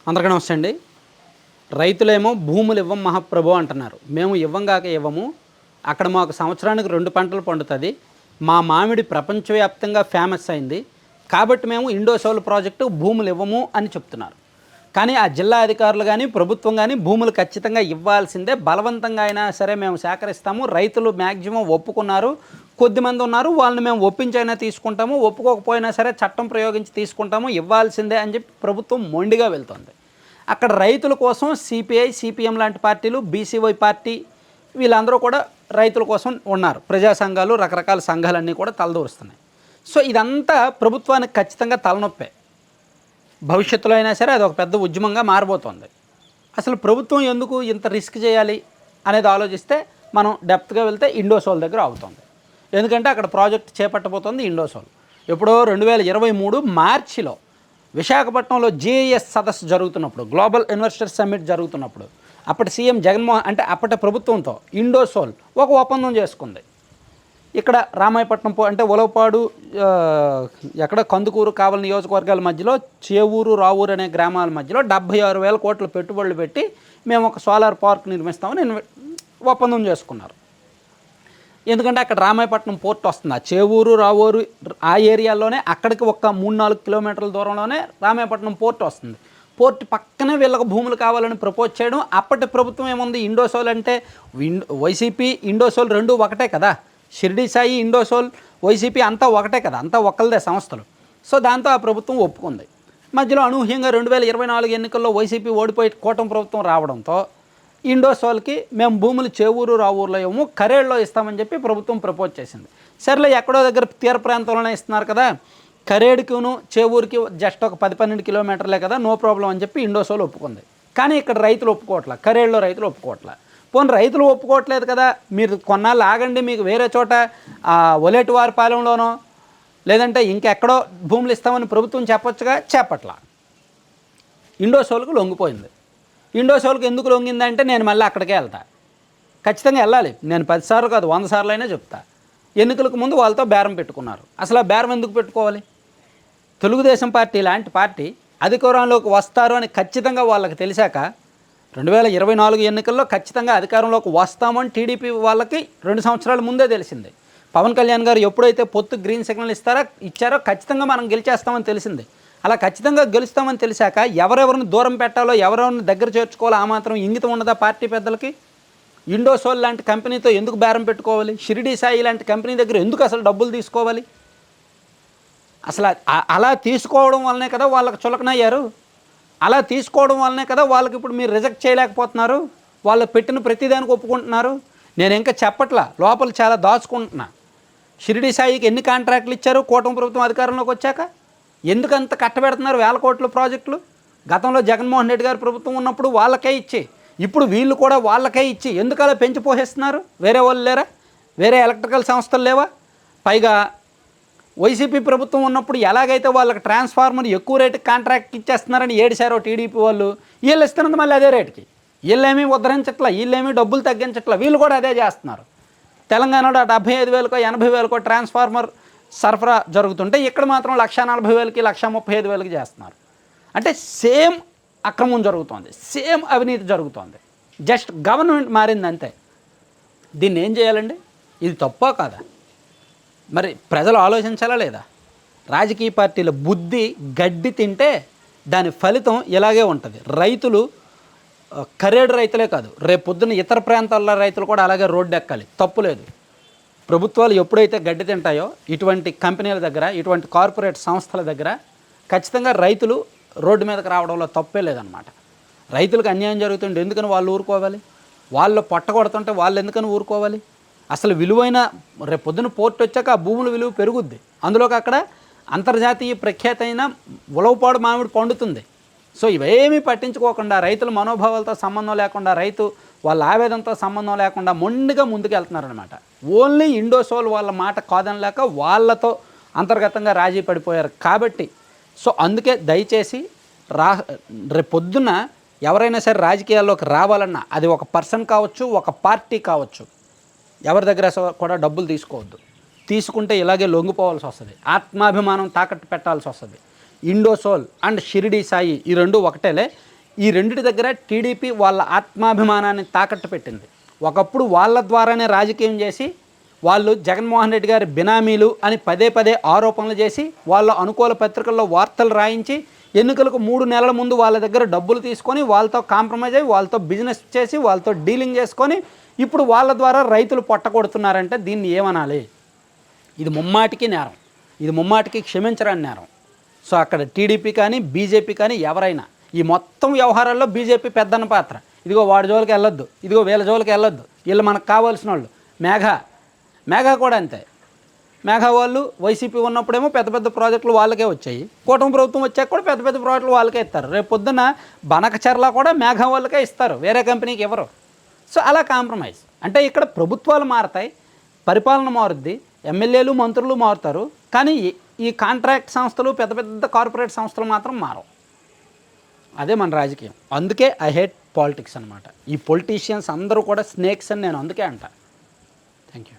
అందరికీ నమస్తే అండి. రైతులేమో భూములు ఇవ్వం మహాప్రభు అంటున్నారు. మేము ఇవ్వంగాక ఇవ్వము. అక్కడ మాకు సంవత్సరానికి 2 పంటలు పండుతుంది. మా మామిడి ప్రపంచవ్యాప్తంగా ఫేమస్ అయింది. కాబట్టి మేము ఇండోసోల్ ప్రాజెక్టు భూములు ఇవ్వము అని చెప్తున్నారు. కానీ ఆ జిల్లా అధికారులు కానీ ప్రభుత్వం కానీ భూములు ఖచ్చితంగా ఇవ్వాల్సిందే. బలవంతంగా అయినా సరే మేము సేకరిస్తాము. రైతులు మ్యాక్సిమం ఒప్పుకున్నారు. కొద్దిమంది ఉన్నారు, వాళ్ళని మేము ఒప్పించైనా తీసుకుంటాము, ఒప్పుకోకపోయినా సరే చట్టం ప్రయోగించి తీసుకుంటాము, ఇవ్వాల్సిందే అని చెప్పి ప్రభుత్వం మొండిగా వెళ్తుంది. అక్కడ రైతుల కోసం సిపిఐ, సిపిఎం లాంటి పార్టీలు, బీసీవై పార్టీ వీళ్ళందరూ కూడా రైతుల కోసం ఉన్నారు. ప్రజా సంఘాలు, రకరకాల సంఘాలన్నీ కూడా తలదూరుస్తున్నాయి. సో ఇదంతా ప్రభుత్వానికి ఖచ్చితంగా తలనొప్పే. భవిష్యత్తులో అయినా సరే అది ఒక పెద్ద ఉద్యమంగా మారబోతోంది. అసలు ప్రభుత్వం ఎందుకు ఇంత రిస్క్ చేయాలి అనేది ఆలోచిస్తే మనం డెప్త్గా వెళ్తే ఇండోసోల్ దగ్గర అవుతుంది. ఎందుకంటే అక్కడ ప్రాజెక్ట్ చేపట్టబోతోంది ఇండోసోల్. ఎప్పుడో 2023 మార్చిలో విశాఖపట్నంలో జేఎస్ సదస్సు జరుగుతున్నప్పుడు, గ్లోబల్ ఇన్వెస్టర్ సమ్మిట్ జరుగుతున్నప్పుడు అప్పటి సీఎం జగన్మోహన్ అంటే అప్పటి ప్రభుత్వంతో ఇండోసోల్ ఒక ఒప్పందం చేసుకుంది. ఇక్కడ రామాయపట్నం అంటే ఉలవపాడు, ఎక్కడ కందుకూరు, కావలి నియోజకవర్గాల మధ్యలో చేవూరు, రావూరు అనే గ్రామాల మధ్యలో 76,000 కోట్ల పెట్టుబడులు పెట్టి మేము ఒక సోలార్ పార్క్ నిర్మిస్తామని ఒప్పందం చేసుకున్నారు. ఎందుకంటే అక్కడ రామాయపట్నం పోర్ట్ వస్తుంది. ఆ చేవూరు, రావూరు ఆ ఏరియాలోనే అక్కడికి ఒక 3-4 కిలోమీటర్ల దూరంలోనే రామాయపట్నం పోర్ట్ వస్తుంది. పోర్ట్ పక్కనే వీళ్ళకి భూములు కావాలని ప్రపోజ్ చేయడం. అప్పటి ప్రభుత్వం ఏముంది, ఇండోసోల్ అంటే వైసీపీ ఇండోసోల్ రెండు ఒకటే కదా. షిరిడి సాయి, ఇండోసోల్, వైసీపీ అంతా ఒకటే కదా, అంతా ఒక్కళ్ళదే సంస్థలు. సో దాంతో ఆ ప్రభుత్వం ఒప్పుకుంది. మధ్యలో అనూహ్యంగా 2024 ఎన్నికల్లో వైసీపీ ఓడిపోయి కూటమి ప్రభుత్వం రావడంతో ఇండోసోల్కి మేము భూములు చేవూరు, రావూరులో ఏమో కరేడులో ఇస్తామని చెప్పి ప్రభుత్వం ప్రపోజ్ చేసింది. సరేలే, ఎక్కడో దగ్గర తీర ప్రాంతంలోనే ఇస్తున్నారు కదా, కరేడుకిను చేవూరుకి జస్ట్ ఒక 10-12 కిలోమీటర్లే కదా, నో ప్రాబ్లం అని చెప్పి ఇండోసోల్ ఒప్పుకుంది. కానీ ఇక్కడ రైతులు ఒప్పుకోవట్లా, కరేడులో రైతులు ఒప్పుకోవట్లా. పోనీ రైతులు ఒప్పుకోవట్లేదు కదా, మీరు కొన్నాళ్ళు ఆగండి, మీకు వేరే చోట ఒలేటివారిపాలెంలోనో లేదంటే ఇంకెక్కడో భూములు ఇస్తామని ప్రభుత్వం చెప్పొచ్చుగా, చెప్పట్లా. ఇండోసోల్కు లొంగిపోయింది. ఇండోసోల్కి ఎందుకు లొంగిందంటే నేను మళ్ళీ అక్కడికే వెళ్తా, ఖచ్చితంగా వెళ్ళాలి. నేను 10 సార్లు కాదు 100 సార్లు అయినా చెప్తా. ఎన్నికలకు ముందు వాళ్ళతో బేరం పెట్టుకున్నారు. అసలు ఆ బేరం ఎందుకు పెట్టుకోవాలి? తెలుగుదేశం పార్టీ లాంటి పార్టీ అధికారంలోకి వస్తారు అని ఖచ్చితంగా వాళ్ళకి తెలిసాక 2024 ఎన్నికల్లో ఖచ్చితంగా అధికారంలోకి వస్తామని టీడీపీ వాళ్ళకి 2 సంవత్సరాల ముందే తెలిసింది. పవన్ కళ్యాణ్ గారు ఎప్పుడైతే పొత్తు గ్రీన్ సిగ్నల్ ఇచ్చారో ఖచ్చితంగా మనం గెలిచేస్తామని తెలిసింది. అలా ఖచ్చితంగా గెలుస్తామని తెలిసాక ఎవరెవరిని దూరం పెట్టాలో, ఎవరెవరిని దగ్గర చేర్చుకోవాలో ఆ మాత్రం ఇంగితం ఉండదా పార్టీ పెద్దలకి? ఇండోసోల్ లాంటి కంపెనీతో ఎందుకు బేరం పెట్టుకోవాలి? షిరిడి సాయి లాంటి కంపెనీ దగ్గర ఎందుకు అసలు డబ్బులు తీసుకోవాలి? అసలు అలా తీసుకోవడం వల్లనే కదా వాళ్ళకి చులకనయ్యారు. అలా తీసుకోవడం వల్లనే కదా వాళ్ళకి ఇప్పుడు మీరు రిజెక్ట్ చేయలేకపోతున్నారు. వాళ్ళు పెట్టిన ప్రతిదానికి ఒప్పుకుంటున్నారు. నేను ఇంకా చెప్పట్లా, లోపల చాలా దాచుకుంటున్నా. షిరిడి సాయికి ఎన్ని కాంట్రాక్టులు ఇచ్చారు కూటమి ప్రభుత్వం అధికారంలోకి వచ్చాక? ఎందుకంత కట్టబెడుతున్నారు 1000 కోట్ల ప్రాజెక్టులు? గతంలో జగన్మోహన్ రెడ్డి గారి ప్రభుత్వం ఉన్నప్పుడు వాళ్ళకే ఇచ్చి, ఇప్పుడు వీళ్ళు కూడా వాళ్ళకే ఇచ్చి ఎందుకు అలా పెంచి పోషిస్తున్నారు? వేరే వాళ్ళు లేరా? వేరే ఎలక్ట్రికల్ సంస్థలు లేవా? పైగా వైసీపీ ప్రభుత్వం ఉన్నప్పుడు ఎలాగైతే వాళ్ళకి ట్రాన్స్ఫార్మర్ ఎక్కువ రేటుకి కాంట్రాక్ట్ ఇచ్చేస్తున్నారని ఏడిశారో టీడీపీ వాళ్ళు, వీళ్ళు ఇస్తున్నది మళ్ళీ అదే రేటుకి. వీళ్ళేమీ ఉద్ధరించట్లా, వీళ్ళేమీ డబ్బులు తగ్గించట్లా, వీళ్ళు కూడా అదే చేస్తున్నారు. తెలంగాణలో 75,000కో 80,000కో ట్రాన్స్ఫార్మర్ సరఫరా జరుగుతుంటే ఇక్కడ మాత్రం 140,000కి 135,000కి చేస్తున్నారు. అంటే సేమ్ అక్రమం జరుగుతోంది, సేమ్ అవినీతి జరుగుతోంది. జస్ట్ గవర్నమెంట్ మారింది అంతే. దీన్ని ఏం చేయాలండి? ఇది తప్పా కాదా? మరి ప్రజలు ఆలోచించాలా లేదా? రాజకీయ పార్టీల బుద్ధి గడ్డి తింటే దాని ఫలితం ఇలాగే ఉంటుంది. రైతులు కరేడు రైతులే కాదు, రేపు పొద్దున్న ఇతర ప్రాంతాల రైతులు కూడా అలాగే రోడ్డు ఎక్కాలి, తప్పులేదు. ప్రభుత్వాలు ఎప్పుడైతే గడ్డి తింటాయో ఇటువంటి కంపెనీల దగ్గర, ఇటువంటి కార్పొరేట్ సంస్థల దగ్గర ఖచ్చితంగా రైతులు రోడ్డు మీదకి రావడంలో తప్పే లేదనమాట. రైతులకు అన్యాయం జరుగుతుంటే ఎందుకని వాళ్ళు ఊరుకోవాలి? వాళ్ళు పొట్టగొడుతుంటే వాళ్ళు ఎందుకని ఊరుకోవాలి? అసలు విలువైన రేపు పొద్దున పోర్ట్ వచ్చాక ఆ భూముల విలువ పెరుగుద్ది. అందులోకి అక్కడ అంతర్జాతీయ ప్రఖ్యాతైన ఉలవపాడు మామిడి పండుతుంది. సో ఇవేమీ పట్టించుకోకుండా, రైతుల మనోభావాలతో సంబంధం లేకుండా, రైతు వాళ్ళ ఆవేదనతో సంబంధం లేకుండా మొండిగా ముందుకు వెళ్తున్నారనమాట. ఓన్లీ ఇండోసోల్ వాళ్ళ మాట కాదనలేక వాళ్ళతో అంతర్గతంగా రాజీ పడిపోయారు కాబట్టి. సో అందుకే దయచేసి రేపు పొద్దున్న ఎవరైనా సరే రాజకీయాల్లోకి రావాలన్నా అది ఒక పర్సన్ కావచ్చు, ఒక పార్టీ కావచ్చు, ఎవరి దగ్గర కూడా డబ్బులు తీసుకోవద్దు. తీసుకుంటే ఇలాగే లొంగిపోవాల్సి వస్తుంది, ఆత్మాభిమానం తాకట్టు పెట్టాల్సి వస్తుంది. ఇండోసోల్ అండ్ షిరిడి సాయి ఈ రెండు ఒకటేలే. ఈ రెండిటి దగ్గర టీడీపీ వాళ్ళ ఆత్మాభిమానాన్ని తాకట్టు పెట్టింది. ఒకప్పుడు వాళ్ళ ద్వారానే రాజకీయం చేసి వాళ్ళు జగన్మోహన్ రెడ్డి గారి బినామీలు అని పదే పదే ఆరోపణలు చేసి వాళ్ళ అనుకూల పత్రికల్లో వార్తలు రాయించి ఎన్నికలకు 3 నెలల ముందు వాళ్ళ దగ్గర డబ్బులు తీసుకొని వాళ్ళతో కాంప్రమైజ్ అయ్యి వాళ్ళతో బిజినెస్ చేసి వాళ్ళతో డీలింగ్ చేసుకొని ఇప్పుడు వాళ్ళ ద్వారా రైతులు పొట్టకొడుతున్నారంటే దీన్ని ఏమనాలి? ఇది ముమ్మాటికి నేరం, ఇది ముమ్మాటికి క్షమించరాని నేరం. సో అక్కడ టీడీపీ కానీ బీజేపీ కానీ ఎవరైనా ఈ మొత్తం వ్యవహారాల్లో బీజేపీ పెద్దన్న పాత్ర. ఇదిగో వాడి జోలికి వెళ్ళొద్దు, ఇదిగో వీళ్ళ జోలికి వెళ్ళొద్దు, వీళ్ళు మనకు కావాల్సిన వాళ్ళు. మేఘా కూడా అంతే. మేఘా వాళ్ళు వైసీపీ ఉన్నప్పుడేమో పెద్ద పెద్ద ప్రాజెక్టులు వాళ్ళకే వచ్చాయి, కూటమి ప్రభుత్వం వచ్చాక కూడా పెద్ద పెద్ద ప్రాజెక్టులు వాళ్ళకే ఇస్తారు. రేపు పొద్దున్న బనకచర్ల కూడా మేఘా వాళ్ళకే ఇస్తారు, వేరే కంపెనీకి ఎవరు. సో అలా కాంప్రమైజ్. అంటే ఇక్కడ ప్రభుత్వాలు మారతాయి, పరిపాలన మారుద్ది, ఎమ్మెల్యేలు మంత్రులు మారుతారు, కానీ ఈ కాంట్రాక్ట్ సంస్థలు పెద్ద పెద్ద కార్పొరేట్ సంస్థలు మాత్రం మారవు. అదే మన రాజకీయం. అందుకే ఐ హేట్ పాలిటిక్స్ అనమాట. ఈ పొలిటీషియన్స్ అందరూ కూడా స్నేక్స్ అని నేను అందుకే అంట. Thank you.